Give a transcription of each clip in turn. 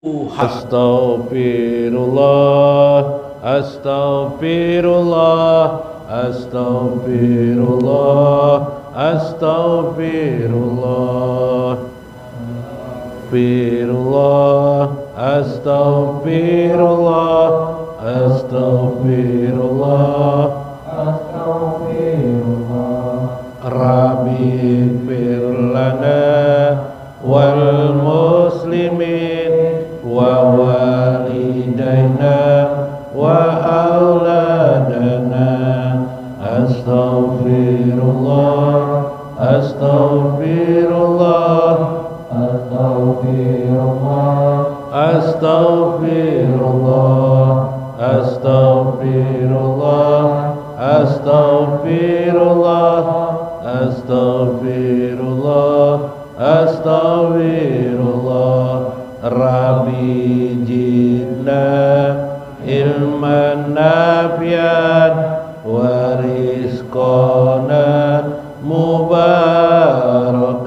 Astaghfirullah, astaghfirullah, astaghfirullah, astaghfirullah, astaghfirullah, astaghfirullah, astaghfirullah, astaghfirullah. Rabbi ighfir lana wal muslimin wa walidayna wa auladana. Astaghfirullah, astaghfirullah, astaghfirullah, astaghfirullah, astaghfirullah, astaghfirullah, astaghfirullah, astaghfirullah. Rabbi jidna ilman nafian wa rizqana mubarakan.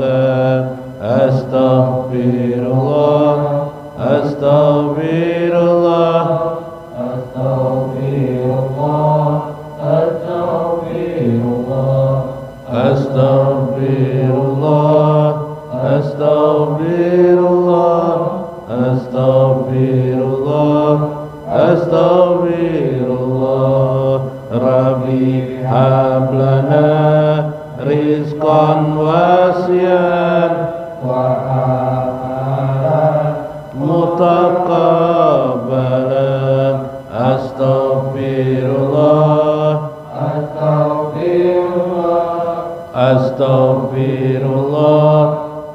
Astaghfirullah, astaghfirullah, astaghfirullah, astaghfirullah, astaghfirullah, astaghfirullah, astaghfirullah, astaghfirullah. Rabbi hablana rizqan wasian wa amalan mutaqabbalan. Astaghfirullah, astaghfirullah, astaghfirullah,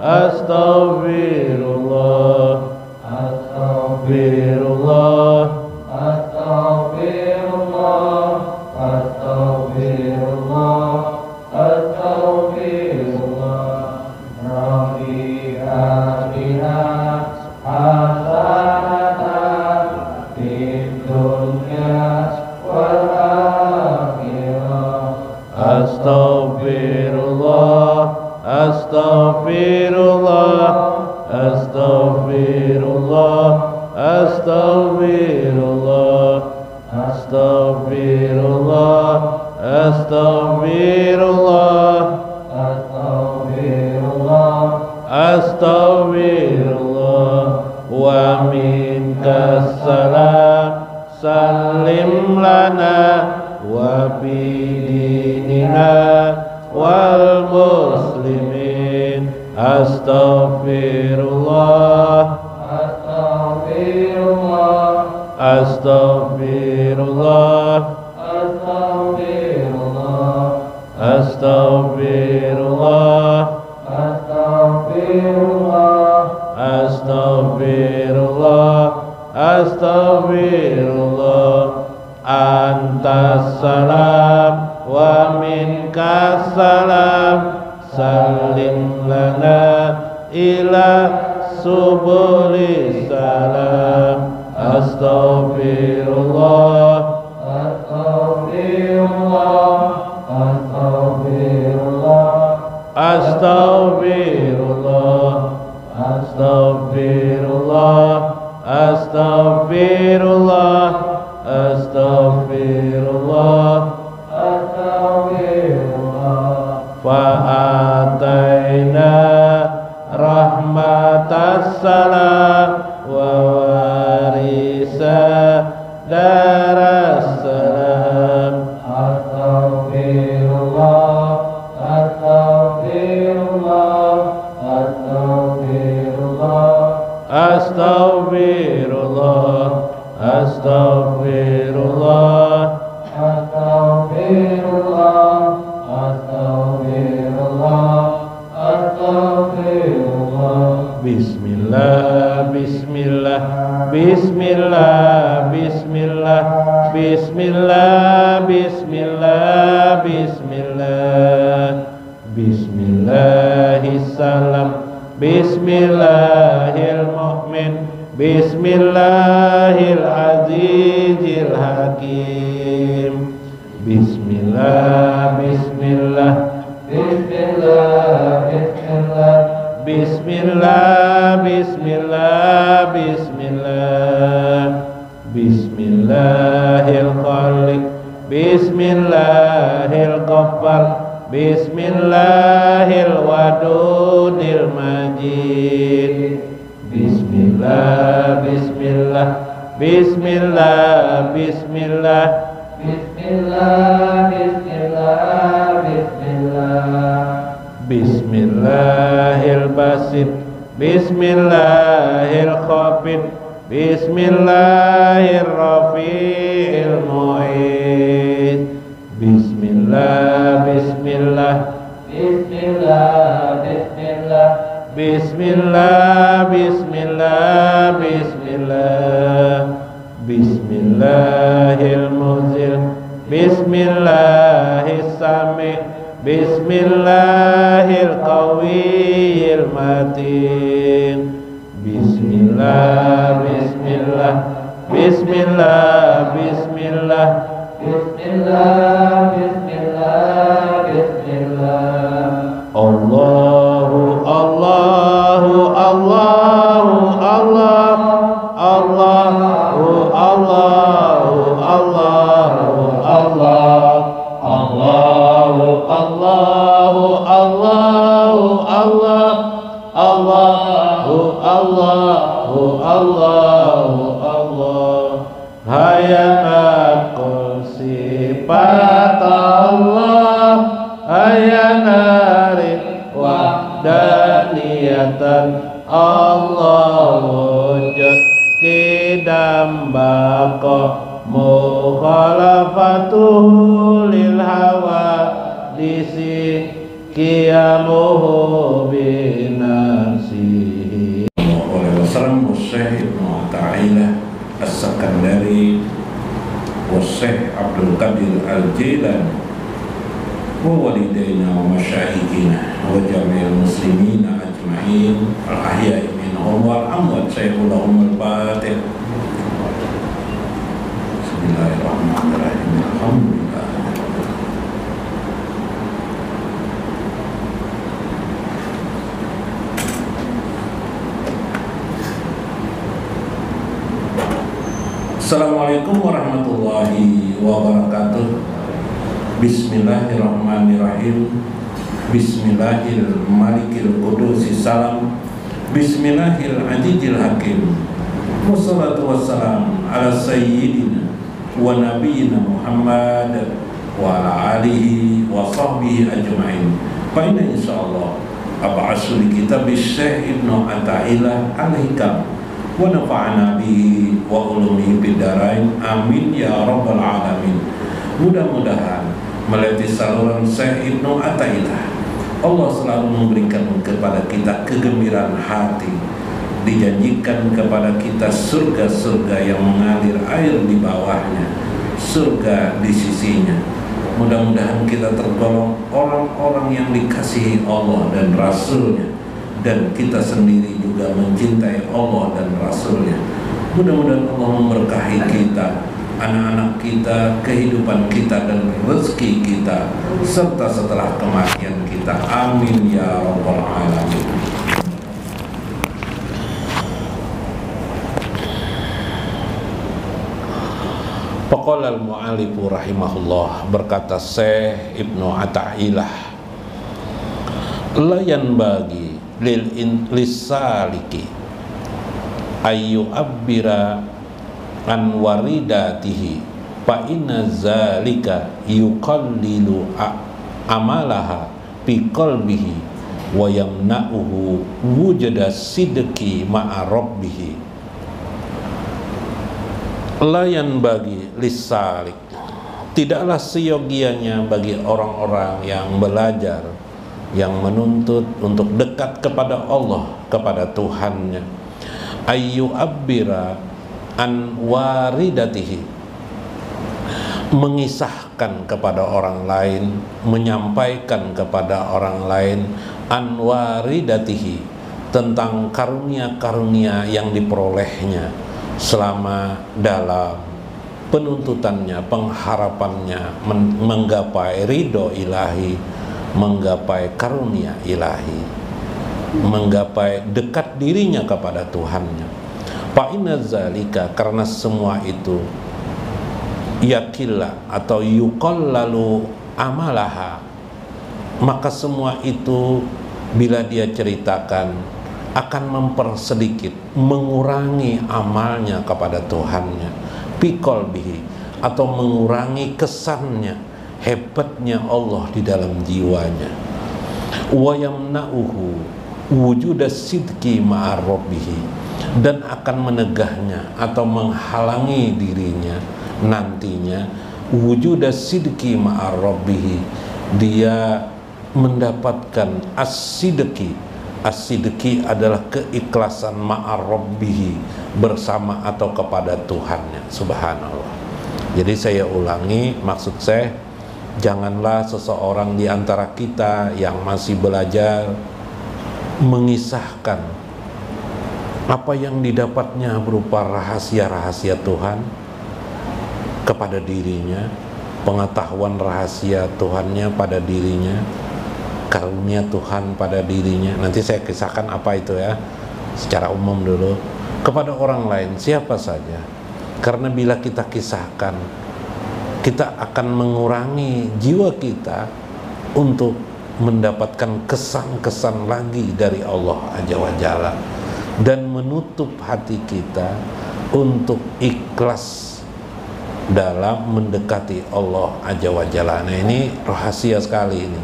astaghfirullah, astaghfirullah, astaghfirullah, astaghfirullah, astaghfirullah. Rabbi atina hasanatan fid dunya wal akhirah. Astaghfirullah, astaghfirullah, astaghfirullah, astaghfirullah, astaghfirullah, astaghfirullah, astaghfirullah, astaghfirullah. Wa minkas salam, salim lana wa fi dinina wal muslimin. Astaghfirullah, astaghfirullah, astaghfirullah, astaghfirullah, astaghfirullah, astaghfirullah, astaghfirullah, astaghfirullah. Antas salam wa minkas salam, salim lana ila subuli salam. Astaghfirullah, astaghfirullah, astaghfirullah, astaghfirullah, astaghfirullah, astaghfirullah, astaghfirullah, astaghfirullah. Fa'ataina rahmatas salam wa warisa daras salam. Astaghfirullah, astaghfirullah, astaghfirullah, astaghfirullah, astaghfirullah, astaghfirullah, astaghfirullah, astaghfirullah. Bismillah, bismillah, bismillah, bismillah, bismillah, bismillah, bismillah, bismillahissalam, bismillahil mu'min, bismillahil azizil hakim. Bismillah, bismillah, bismillah, bismillah, bismillah, bismillah, Bismillah Bismillahil Khaliq Bismillahil Ghaffar Bismillahil Wadudil Majid Bismillah Bismillah Bismillah Bismillah Bismillah Bismillah Bismillah Bismillahil Basit Bismillahil Khafid Bismillahir Rafi'il Mu'id Bismillah Bismillah Bismillah Bismillah Bismillah Bismillah Bismillah Bismillahil Muzil Bismillahis Sami Bismillahil Qawiyil Matin Bismillah Bismillah Bismillah Bismillah Bismillah Bismillah Bismillah Allahu Allahu Allahu Allah Allahu Allahu Allahu Allah Allahu Allahu Allahu Allah Allahu Allahu Allahu Allah hayana kul sifat Allah hayana wahdaniyatan Allah wujud kidam baqa mukhalafatuhu lil hawa disi qiyamuhu binafsihi wasallam Syekh Ibnu Athaillah As-Sakandari wa Syekh Abdul Qadir Al-Jilani wa walidayna wa masyayikhina wa jami'il muslimina ajma'in al-ahya'i minhum wal amwat Syekhulahum al-Fatih. Bismillahirrahmanirrahim. Alhamdulillah. Assalamualaikum warahmatullahi wabarakatuh. Bismillahirrahmanirrahim. Bismillahil malikil qudusis salam. Bismillahil azizil hakim. Wassalatu wassalam ala sayyidina wa nabiyyina Muhammad wa ala alihi wa sahbihi ajma'in. Fa inna insyaallah ab'asu li kitabis Syekh Ibnu Athaillah al-Hikam wa nafa'ana bihi wa ulumihi bidarain amin ya rabbal alamin. Mudah-mudahan melalui saluran Syekh Ibnu Athaillah Allah selalu memberikan kepada kita kegembiraan hati, dijanjikan kepada kita surga-surga yang mengalir air di bawahnya, surga di sisinya. Mudah-mudahan kita tergolong orang-orang yang dikasihi Allah dan Rasulnya, dan kita sendiri juga mencintai Allah dan Rasulnya. Mudah-mudahan Allah memberkahi kita, anak-anak kita, kehidupan kita dan rezeki kita, serta setelah kematian kita. Amin ya rabbal alamin. Faqala al-mu'allifu rahimahullah, berkata Syekh Ibnu Athaillah, la yanbaghi lil lisaliki ayu abbira an waridatihi fa inna zalika yuqallilu amalaha fi qalbihi wa yamna'uhu wujada sidqi ma'a rabbih. Layan bagi lisalik, tidaklah seyogianya bagi orang-orang yang belajar, yang menuntut untuk dekat kepada Allah, kepada Tuhannya, ayu abbira an waridatihi, mengisahkan kepada orang lain, menyampaikan kepada orang lain, an waridatihi, tentang karunia-karunia yang diperolehnya selama dalam penuntutannya, pengharapannya menggapai ridho ilahi, menggapai karunia ilahi, menggapai dekat dirinya kepada Tuhannya. Fa inna zalika, karena semua itu yakilla atau yuqallalu amalaha, maka semua itu bila dia ceritakan akan mempersedikit, mengurangi amalnya kepada Tuhannya, biqalbihi, atau mengurangi kesannya, hebatnya Allah di dalam jiwanya. Wa yamna'uhu wujudas sidqi ma'ar rabbihi, dan akan menegahnya atau menghalangi dirinya nantinya wujudas sidqi ma'ar rabbihi, dia mendapatkan as-sidqi. As-sidqi adalah keikhlasan ma'ar rabbihi, bersama atau kepada Tuhannya. Subhanallah. Jadi saya ulangi, maksud saya, janganlah seseorang di antara kita yang masih belajar mengisahkan apa yang didapatnya berupa rahasia-rahasia Tuhan kepada dirinya, pengetahuan rahasia Tuhannya pada dirinya, karunia Tuhan pada dirinya. Nanti saya kisahkan apa itu ya, secara umum dulu, kepada orang lain, siapa saja. Karena bila kita kisahkan, kita akan mengurangi jiwa kita untuk mendapatkan kesan-kesan lagi dari Allah Azza wa Jalla, dan menutup hati kita untuk ikhlas dalam mendekati Allah Azza wa Jalla. Nah, ini rahasia sekali ini.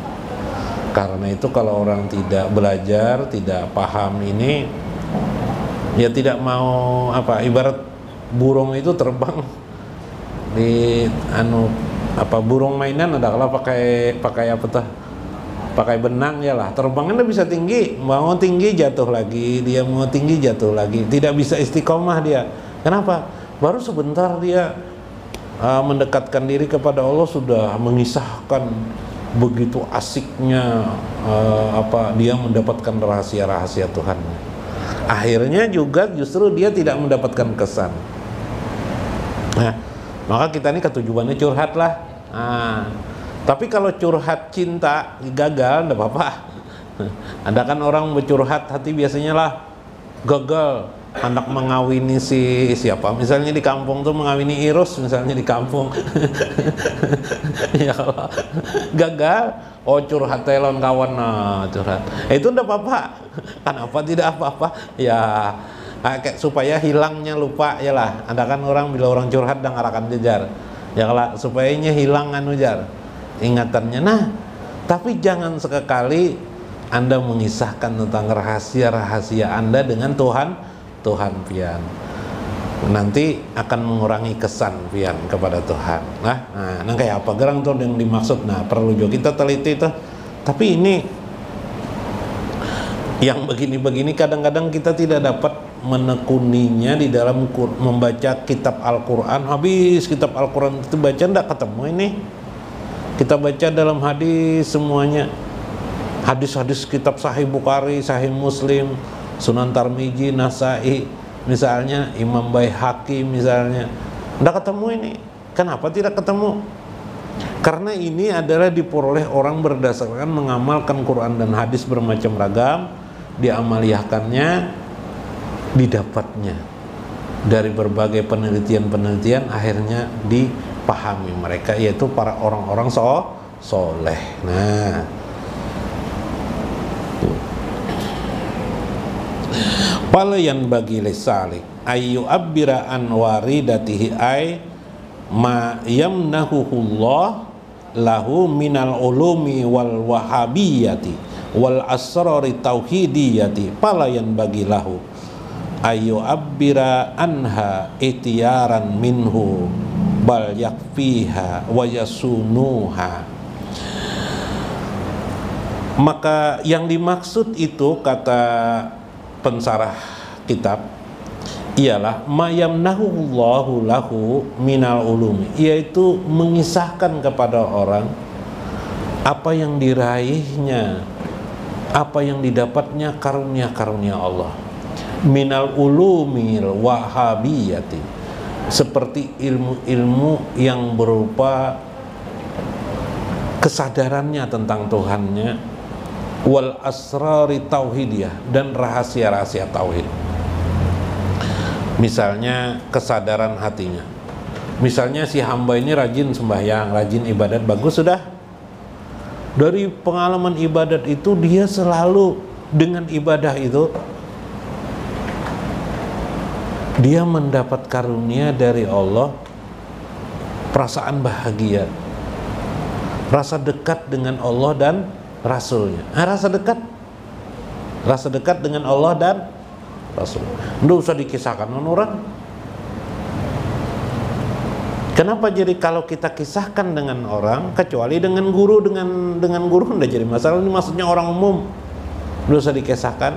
Karena itu kalau orang tidak belajar, tidak paham ini, ya tidak mau apa, ibarat burung itu terbang di burung mainan ada kalau pakai apa tuh? Pakai benang ya lah, terbangnya bisa tinggi, mau tinggi jatuh lagi, dia mau tinggi jatuh lagi, tidak bisa istiqomah dia. Kenapa? Baru sebentar dia mendekatkan diri kepada Allah sudah mengisahkan begitu asiknya dia mendapatkan rahasia-rahasia Tuhan. Akhirnya juga justru dia tidak mendapatkan kesan. Nah, maka kita ini ketujuannya curhat lah. Tapi kalau curhat cinta gagal, enggak apa-apa. Ada kan orang bercurhat hati biasanya lah gagal, anak mengawini siapa, misalnya di kampung tuh mengawini Irus misalnya di kampung. Ya Allah, gagal, curhat telon kawan, curhat. Itu enggak apa-apa. Kenapa tidak apa-apa? Ya kayak supaya hilangnya lupa ya lah. Ada kan orang bila orang curhat dan ngarakan jejar, ya lah supayanya hilang jar ingatannya. Nah, tapi jangan sekali Anda mengisahkan tentang rahasia-rahasia Anda dengan Tuhan pian. Nanti akan mengurangi kesan pian kepada Tuhan. Nah kayak apa gerang tuh yang dimaksud. Nah, perlu juga kita teliti tuh. Tapi ini yang begini-begini kadang-kadang kita tidak dapat menekuninya di dalam membaca kitab Al-Quran. Habis kitab Al-Quran itu baca enggak ketemu ini. Kita baca dalam hadis semuanya, hadis-hadis kitab Sahih Bukhari, Sahih Muslim, Sunan Tirmidzi, Nasai, misalnya Imam Baihaqi misalnya, enggak ketemu ini. Kenapa tidak ketemu? Karena ini adalah diperoleh orang berdasarkan mengamalkan Quran dan hadis bermacam ragam, diamaliyahkannya, didapatnya dari berbagai penelitian-penelitian, akhirnya dipahami mereka, yaitu para orang-orang soleh. Nah, palayan bagi lisalik ayu abbira an waridatihi ay ma yamnahuhullah lahu minal ulumi wal wahabiyati wal asrari tauhidiyati, palayan bagi lahu ayu abbira anha itiyaran minhu bal yakfiha wa yasunuha. Maka yang dimaksud itu, kata pensarah kitab, ialah mayamnahullahu lahu minal ulumi, yaitu mengisahkan kepada orang apa yang diraihnya, apa yang didapatnya karunia-karunia Allah, minal ulumil wahabiyati, seperti ilmu-ilmu yang berupa kesadarannya tentang Tuhannya, wal asrari tauhidiyah, dan rahasia-rahasia tauhid. Misalnya kesadaran hatinya. Misalnya si hamba ini rajin sembahyang, rajin ibadat, bagus sudah. Dari pengalaman ibadat itu dia selalu dengan ibadah itu dia mendapat karunia dari Allah, perasaan bahagia, rasa dekat dengan Allah dan Rasulnya. Rasa dekat dengan Allah dan Rasul. Nggak usah dikisahkan orang. Kenapa jadi kalau kita kisahkan dengan orang, kecuali dengan guru, dengan guru nggak jadi masalah. Ini maksudnya orang umum, nggak usah dikisahkan.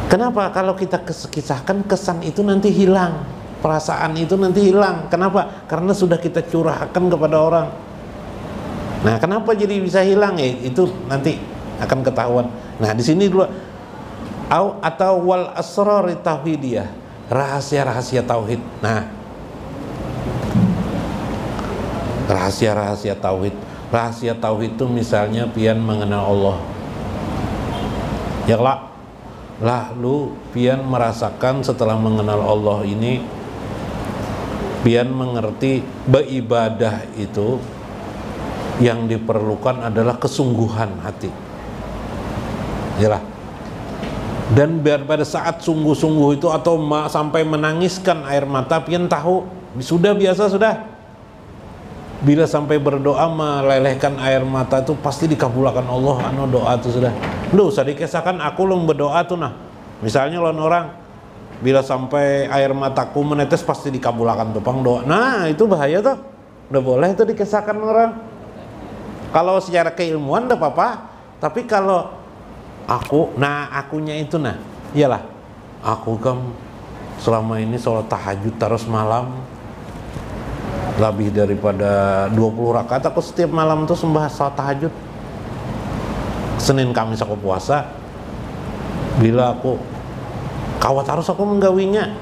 Kenapa kalau kita kisahkan, kesan itu nanti hilang, perasaan itu nanti hilang. Kenapa? Karena sudah kita curahkan kepada orang. Nah, kenapa jadi bisa hilang? Ya, itu nanti akan ketahuan. Nah, di sini dulu atau wal asrar tauhidiyah, rahasia-rahasia tauhid. Nah, rahasia-rahasia tauhid. Rahasia tauhid itu misalnya pian mengenal Allah. Ya lalu pian merasakan setelah mengenal Allah ini, pian mengerti beribadah itu yang diperlukan adalah kesungguhan hati. Yalah. Dan biar pada saat sungguh-sungguh itu atau sampai menangiskan air mata, pian tahu sudah biasa sudah. Bila sampai berdoa melelehkan air mata itu pasti dikabulkan Allah doa itu sudah. Nggak usah dikisahkan aku belum berdoa tuh nah. Misalnya lawan orang bila sampai air mataku menetes pasti dikabulkan tupang doa. Nah, itu bahaya tuh. Nggak boleh itu dikisahkan orang. Kalau secara keilmuan nggak apa-apa, tapi kalau akunya itu iyalah aku kan selama ini sholat tahajud terus malam lebih daripada 20 rakaat aku setiap malam tuh sembah sholat tahajud. Senin Kamis aku puasa. Bila aku kawat harus aku menggawinya.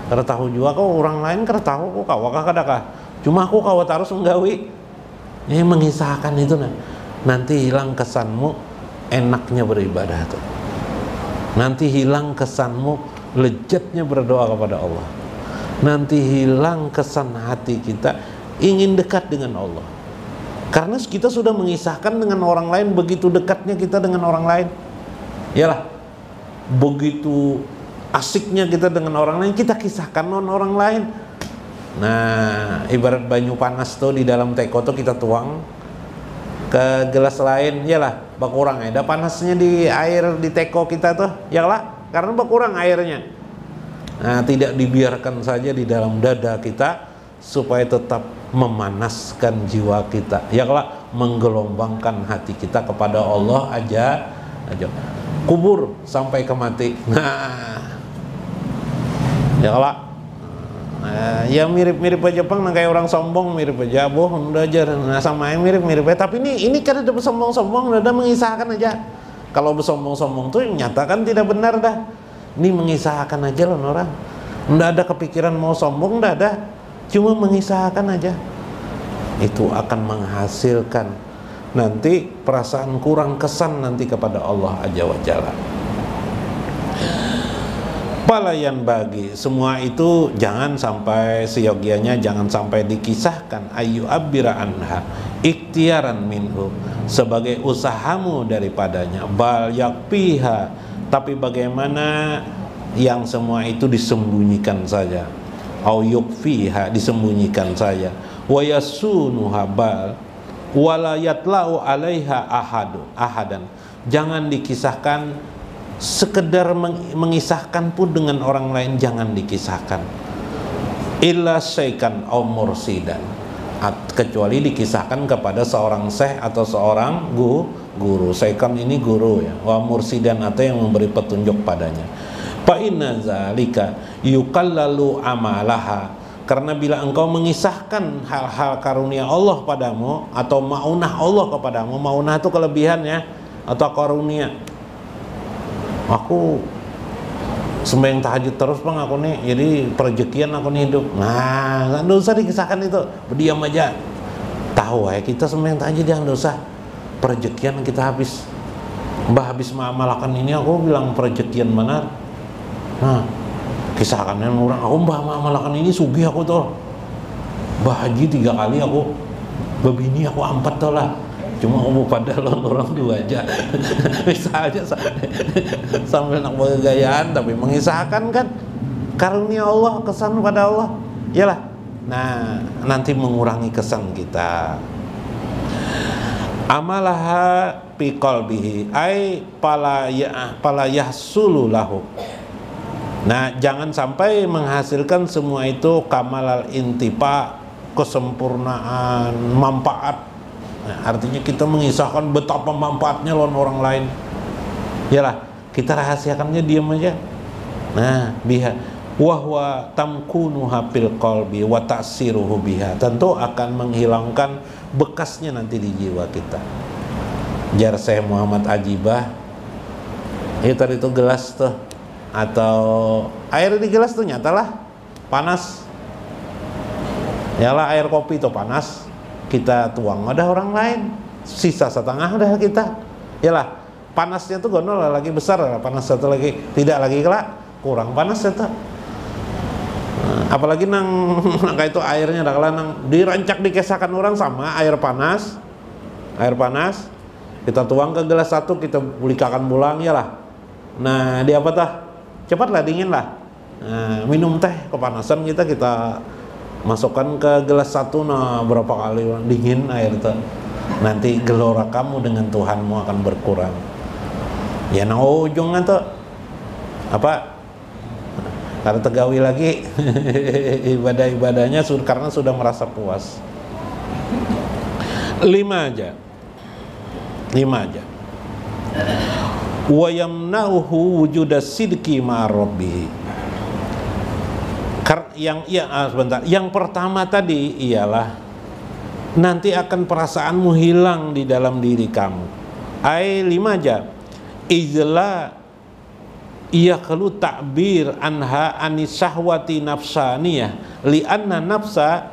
Karena tahu juga aku orang lain karena tahu aku kawakah kadakah. Cuma aku kawat harus menggawi. Ini mengisahkan itu nanti hilang kesanmu enaknya beribadah tuh. Nanti hilang kesanmu lezatnya berdoa kepada Allah. Nanti hilang kesan hati kita ingin dekat dengan Allah. Karena kita sudah mengisahkan dengan orang lain, begitu dekatnya kita dengan orang lain. Yalah, begitu asiknya kita dengan orang lain, kita kisahkan dengan orang lain. Nah, ibarat banyu panas tuh di dalam teko tuh kita tuang ke gelas lain, yalah, berkurang ada panasnya di air di teko kita tuh, yalah, karena berkurang airnya. Nah, tidak dibiarkan saja di dalam dada kita supaya tetap memanaskan jiwa kita, yalah, menggelombangkan hati kita kepada Allah aja. Kubur sampai ke mati. Nah, yalah. Ya mirip-mirip aja Jepang, kayak orang sombong mirip aja, boh udah aja, nah sama yang mirip-mirip aja. Tapi ini karena udah sombong-sombong, udah mengisahkan aja. Kalau bersombong-sombong tuh nyatakan tidak benar dah. Ini mengisahkan aja loh orang. Nggak ada kepikiran mau sombong, nggak ada. Cuma mengisahkan aja. Itu akan menghasilkan nanti perasaan kurang kesan nanti kepada Allah Azza wa Jalla. Palayan bagi semua itu jangan sampai seyogianya, jangan sampai dikisahkan ayu abira anha ikhtiaran minhu sebagai usahamu daripadanya, bal yakfiha, tapi bagaimana yang semua itu disembunyikan saja, au yukfiha disembunyikan saja, wa yasunuha bal wala yatlau alaiha ahadan, jangan dikisahkan sekedar mengisahkan pun dengan orang lain, jangan dikisahkan illa syaikan au mursidan, kecuali dikisahkan kepada seorang syekh atau seorang guru. Syaikan ini guru ya, wa mursidan atau yang memberi petunjuk padanya. Fa inna zalika yuqallalu amalaha, karena bila engkau mengisahkan hal-hal karunia Allah padamu atau maunah Allah kepadamu, maunah itu kelebihannya atau karunia. Aku sembahyang tahajud terus bang, aku nih jadi perejekian aku nih hidup. Nah, nggak usah dikisahkan itu, berdiam aja. Tahu ya kita sembahyang tahajud, jangan usah perejekian kita habis. Mbah habis mengamalkan ini aku bilang perejekian benar. Nah, kisahkan orang aku mbah malakan ini sugih aku tuh. Mbah haji 3 kali aku, bebini aku 4 tuh lah. Cuma aku padahal orang 2 aja. Bisa aja sambil nak bergayaan tapi mengisahkan kan karunia Allah, kesan pada Allah. Iyalah. Nah, nanti mengurangi kesan kita. Amalaha fi qalbihi ay pala yahsulu lahu. Nah, jangan sampai menghasilkan semua itu kamalal intifa, kesempurnaan, manfaat. Nah, artinya kita mengisahkan betapa manfaatnya lawan orang lain. Yalah, kita rahasiakannya, diam aja. Nah, biha wahwa tamkunuha fil qalbi wa ta'siruhu biha. Tentu akan menghilangkan bekasnya nanti di jiwa kita. Jar Syekh Muhammad Ajibah, tadi itu gelas tuh atau air di gelas tuh nyatalah panas. Yalah, air kopi tuh panas, kita tuang ada orang lain, sisa setengah dah kita. Yalah, panasnya tuh gondol lagi besar, panas satu lagi tidak lagi kelak kurang panas itu. Apalagi nang kayak itu airnya dah kalau nang dirancak dikesakan orang sama air panas kita tuang ke gelas satu, kita bulikakan bulang ya lah. Nah, dia apa tah? Cepatlah dingin lah. Nah, minum teh kepanasan kita masukkan ke gelas satu, nah berapa kali dingin air itu. Nanti gelora kamu dengan Tuhanmu akan berkurang. Ya nang ujungnya tuh apa? Karena tegawi lagi ibadah-ibadahnya karena sudah merasa puas. 5 aja. Wa yamna'uhu wujudas sidqi ma'arabbihi. Yang pertama tadi ialah nanti akan perasaanmu hilang di dalam diri kamu. 5 aja. Izla yakhlu ta'bir anha anis syahwati nafsaniyah li'anna nafsa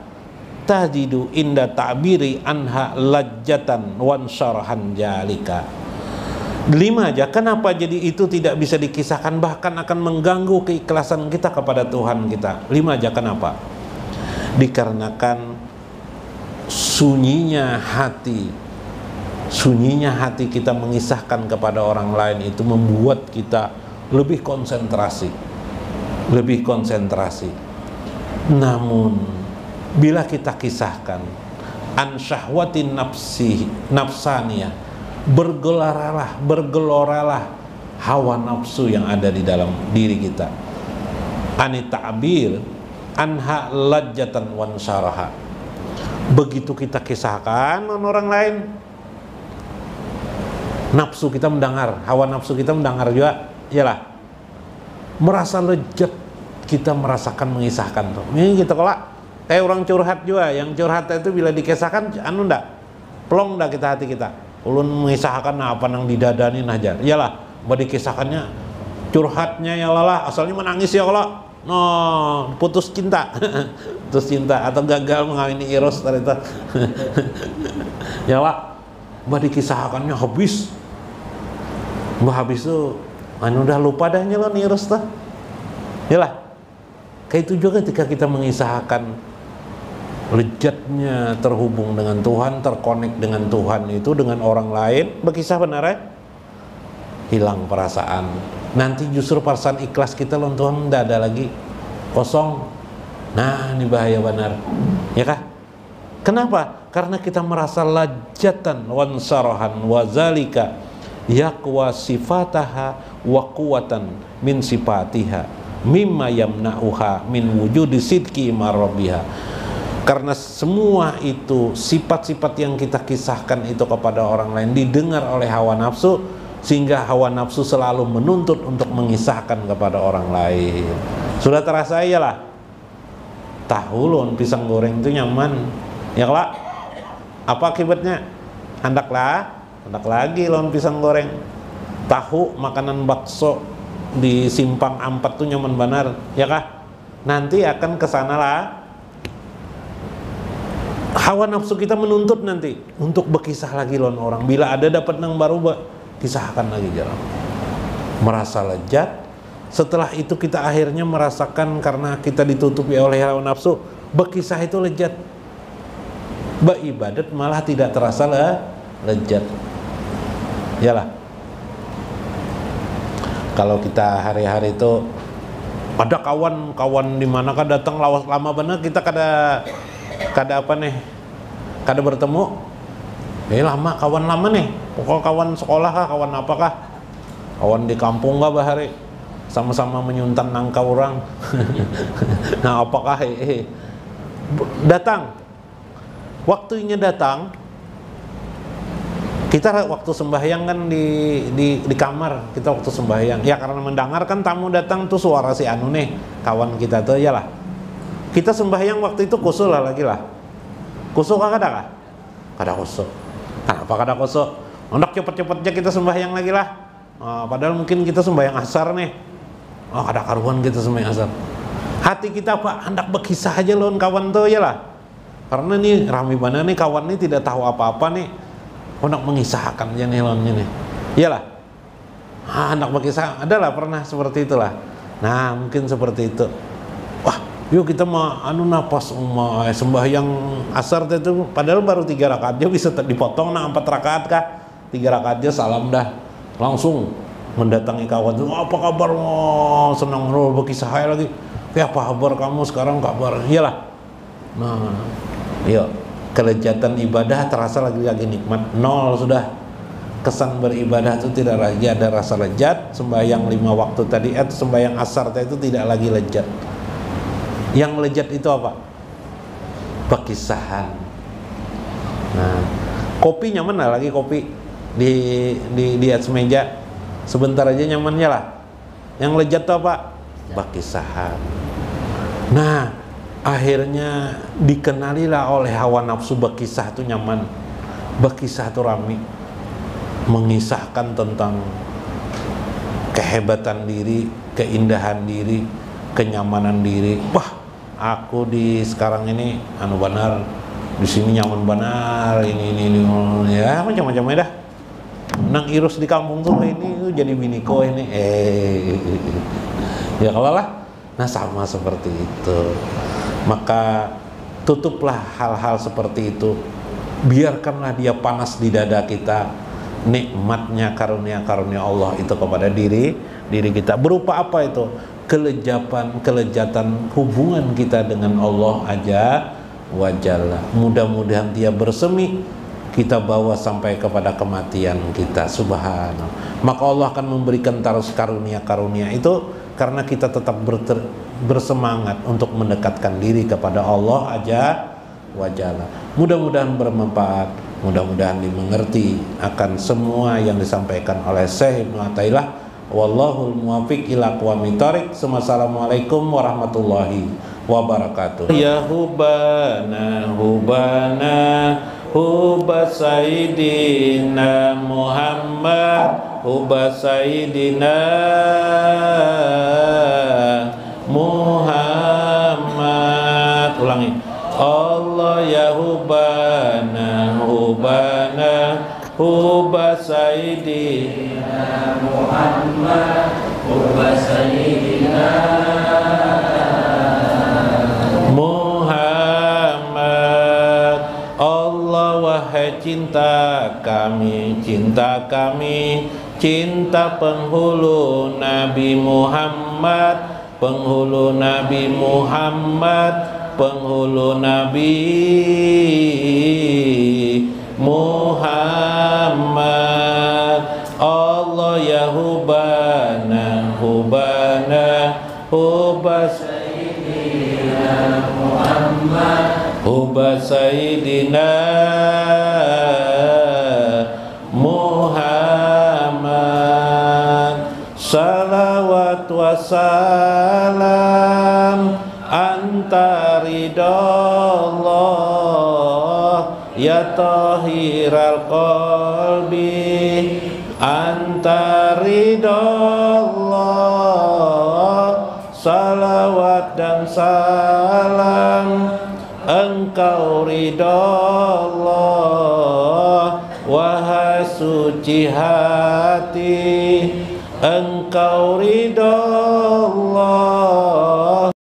tajidu inda ta'biri anha lajjatan wan syarhan jalika. 5 aja. Kenapa jadi itu tidak bisa dikisahkan, bahkan akan mengganggu keikhlasan kita kepada Tuhan kita? 5 aja. Kenapa? Dikarenakan sunyinya hati kita mengisahkan kepada orang lain itu membuat kita lebih konsentrasi. Namun bila kita kisahkan an syahwatin nafsaniyah, bergeloralah hawa nafsu yang ada di dalam diri kita. Ani ta'bir anha lajjatan wan syaraha. Begitu kita kisahkan orang lain, nafsu kita mendengar, hawa nafsu kita mendengar juga, iyalah, merasa lezat, kita merasakan mengisahkan tuh. Ini kita kolak orang curhat juga, yang curhat itu bila dikisahkan plong dah kita hati kita. Ulun mengisahkan apa nang didadanin aja. Iyalah, dikisahkannya curhatnya ya lah, asalnya menangis ya Allah. No, putus cinta. Putus cinta atau gagal mengawini Eros ternyata. Ya lah, dikisahkannya habis. Habis tuh udah lupa dah nyelon Eros tah. Yalah. Kayak itu juga ketika kita mengisahkan lezatnya terhubung dengan Tuhan, terkonek dengan Tuhan itu dengan orang lain, berkisah benar ya? Hilang perasaan. Nanti justru perasaan ikhlas kita lawan Tuhan tidak ada lagi, kosong. Nah, ini bahaya benar. Ya kah? Kenapa? Karena kita merasa lajatan wan sarahan wa zalika yaqwa sifataha wa quwatan min sifatiha mimma yamna'uha min wujudi sidqi marabbiha. Karena semua itu sifat-sifat yang kita kisahkan itu kepada orang lain didengar oleh hawa nafsu, sehingga hawa nafsu selalu menuntut untuk mengisahkan kepada orang lain. Sudah terasa ya lah, tahu lon pisang goreng itu nyaman ya kelak. Apa akibatnya? Hendak lagi lon pisang goreng. Tahu makanan bakso di Simpang Ampat tuh nyaman benar ya kah? Nanti akan kesana lah. Hawa nafsu kita menuntut nanti untuk berkisah lagi lawan orang. Bila ada dapat nang baru kisahkan lagi jarang. Merasa lezat, Setelah itu kita akhirnya merasakan karena kita ditutupi oleh hawa nafsu, berkisah itu lezat. Beribadat malah tidak terasa lezat. Yalah. Kalau kita hari-hari itu ada kawan-kawan di mana kan datang lawas lama bener kita kada apa nih? Kada bertemu. Lama kawan lama nih. Pokok kawan sekolah kah, kawan apakah? Kawan di kampung kah bahari? Sama-sama menyuntan nangka orang. Nah, apakah datang? Waktunya datang. Kita waktu sembahyang kan di kamar, kita waktu sembahyang. Ya karena mendengarkan tamu datang tuh suara si anu nih, kawan kita tuh iyalah. Kita sembahyang waktu itu kusul lah lagi lah. Kusul kah kada kah? Kada kusul. Kenapa kada kusul? Hendak cepet-cepetnya kita sembahyang lagi lah. Padahal mungkin kita sembahyang asar nih. Kada karuan kita sembahyang asar. Hati kita apa? Hendak berkisah aja lawan kawan tuh iyalah. Karena nih rame banget nih kawan nih tidak tahu apa-apa nih. Hendak mengisahkan aja nih lawannya nih. Iyalah. Hendak berkisah adalah pernah seperti itulah. Nah, mungkin seperti itu. Wah, yuk kita mau napas sembahyang asar itu padahal baru 3 rakaat aja bisa dipotong 4 rakaat kah? 3 rakaat aja salam dah. Langsung mendatangi kawan tuh, apa kabar? Senang berkisah lagi. Apa kabar kamu sekarang kabar? Iyalah. Nah, yuk kelezatan ibadah terasa lagi nikmat. Nol sudah. Kesan beribadah itu tidak lagi ada rasa lezat. Sembahyang 5 waktu tadi sembahyang asar tadi itu tidak lagi lezat. Yang lezat itu apa? Perkisahan. Nah, kopi nyaman lah lagi kopi di atas meja. Sebentar aja nyamannya lah. Yang lezat itu apa? Perkisahan. Nah, akhirnya dikenalilah oleh hawa nafsu berkisah itu nyaman, berkisah itu rame, mengisahkan tentang kehebatan diri, keindahan diri, kenyamanan diri. Wah, aku di sekarang ini benar, di sini nyaman benar, ini ya macam-macam ya dah. Nang irus di kampung tuh ini jadi biniko ini, ya kalau lah. Nah sama seperti itu. Maka tutuplah hal-hal seperti itu. Biarkanlah dia panas di dada kita. Nikmatnya karunia-karunia Allah itu kepada diri kita. Berupa apa itu? Kelezatan hubungan kita dengan Allah aja wajalla. Mudah-mudahan dia bersemi kita bawa sampai kepada kematian kita. Subhanallah. Maka Allah akan memberikan terus karunia-karunia itu karena kita tetap bersemangat untuk mendekatkan diri kepada Allah aja wajalla. Mudah-mudahan bermanfaat, mudah-mudahan dimengerti akan semua yang disampaikan oleh Syekh Ibnu Athaillah. Wallahul muwaffiq ila aqwamit thoriq. Assalamualaikum warahmatullahi wabarakatuh. Ya hubana hubba sayyidina Muhammad, hubba sayyidina Muhammad. Ulangi. Allah ya hubana hubba sayyidina Muhammad, hubba sayyidina Muhammad. Allah wahai cinta kami, cinta penghulu Nabi Muhammad, penghulu Nabi Muhammad, penghulu Nabi Muhammad. Allah ya hubana hubba sayyidina Muhammad, hubba sayyidina Muhammad. Salawat wa salam anta ridallah ya tahiral qalbi, anta ridallah. Salawat dan salam engkau ridallah, wahai suci hati Engkau ridha